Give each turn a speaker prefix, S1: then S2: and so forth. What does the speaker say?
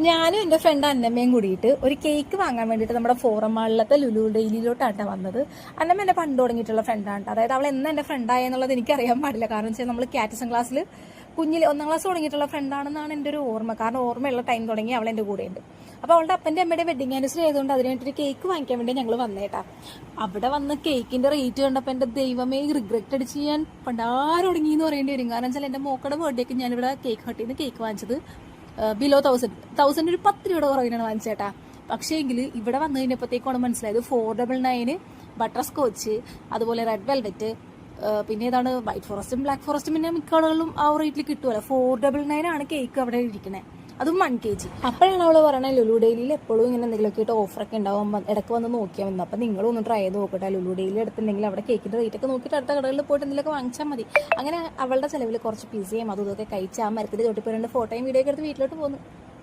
S1: ഞാനും എൻ്റെ ഫ്രണ്ട് അന്നമ്മയും കൂടിയിട്ട് ഒരു കേക്ക് വാങ്ങാൻ വേണ്ടിയിട്ട് നമ്മുടെ ഫോറം മാളിലത്തെ ലുലു ഡെയിലിയിലോട്ടാണ് വന്നത്. അന്നമ്മ എന്നെ പണ്ട് തുടങ്ങിയിട്ടുള്ള ഫ്രണ്ടാണ്. അതായത് അവൾ എന്ന് എൻ്റെ ഫ്രണ്ടായെന്നുള്ളത് എനിക്കറിയാൻ പാടില്ല. കാരണം വെച്ചാൽ നമ്മൾ കാറ്റസം ക്ലാസ്സിൽ കുഞ്ഞിൽ 1ാം ക്ലാസ് തുടങ്ങിയിട്ടുള്ള ഫ്രണ്ടാണെന്നാണ് എൻ്റെ ഒരു ഓർമ്മ. കാരണം ഓർമ്മയുള്ള ടൈം തുടങ്ങി അവൾ എൻ്റെ കൂടെയുണ്ട്. അപ്പോൾ അവളുടെ അപ്പൻ്റെ അമ്മയുടെ വെഡിങ് ആനിവേഴ്സറി ആയതുകൊണ്ട് അതിന് വേണ്ടിയിട്ട് കേക്ക് വാങ്ങിക്കാൻ വേണ്ടി ഞങ്ങൾ വന്നേട്ടാ. അവിടെ വന്ന് കേക്കിൻ്റെ റേറ്റ് കണ്ടപ്പോൾ എൻ്റെ ദൈവമേ റിഗ്രറ്റ് അടിച്ച് ഞാൻ പണ്ടാരും തുടങ്ങി എന്ന് പറയേണ്ടി വരും. കാരണം വെച്ചാൽ എൻ്റെ മോക്കടെ ബർത്ത്ഡേക്ക് ഞാനിവിടെ കേക്ക് ഹട്ടിൽ നിന്ന് കേക്ക് വാങ്ങിച്ചത് ബിലോ 1000 ഒരു 10 രൂപയുടെ കുറവിനാണ് വാങ്ങിച്ചേട്ടാ. പക്ഷേ എങ്കിൽ ഇവിടെ വന്നു കഴിഞ്ഞപ്പോഴത്തേക്കാണ് മനസ്സിലായത് 499 ബട്ടർ സ്കോച്ച്, അതുപോലെ റെഡ് വെൽവെറ്റ്, പിന്നെ ഏതാണ് വൈറ്റ് ഫോറസ്റ്റും ബ്ലാക്ക് ഫോറസ്റ്റും, പിന്നെ മിക്ക ആളുകളിലും ആ റേറ്റിൽ കിട്ടുമല്ലോ. 499 ആണ് കേക്ക് അവിടെ ഇരിക്കണേ, അതും 1 kg. അപ്പോഴാണ് അവള് പറയണത് ലുലു ഡെയിലിയിൽ എപ്പോഴും ഇങ്ങനെ എന്തെങ്കിലുമൊക്കെ ആയിട്ട് ഓഫറൊക്കെ ഉണ്ടാവും, ഇടയ്ക്ക് വന്ന് നോക്കിയാൽ മതി. അപ്പം നിങ്ങളും ഒന്ന് ട്രൈ ചെയ്ത് നോക്കട്ടെ. ലുലു ഡെയിലി എടുത്തിട്ടുണ്ടെങ്കിൽ അവിടെ കേക്കിൻ്റെ റേറ്റ് ഒക്കെ നോക്കിയിട്ട് അടുത്ത കടകളിൽ പോയിട്ട് എന്തെങ്കിലുമൊക്കെ വാങ്ങിച്ചാൽ മതി. അങ്ങനെ അവളുടെ ചിലവിൽ കുറച്ച് പിസയും അതും ഇതൊക്കെ കഴിച്ച് ആ മരത്തിൽ തൊട്ടിപ്പോൾ 2 ഫോട്ടോയും വീഡിയോ ഒക്കെ എടുത്ത് വീട്ടിലോട്ട് പോകുന്നു.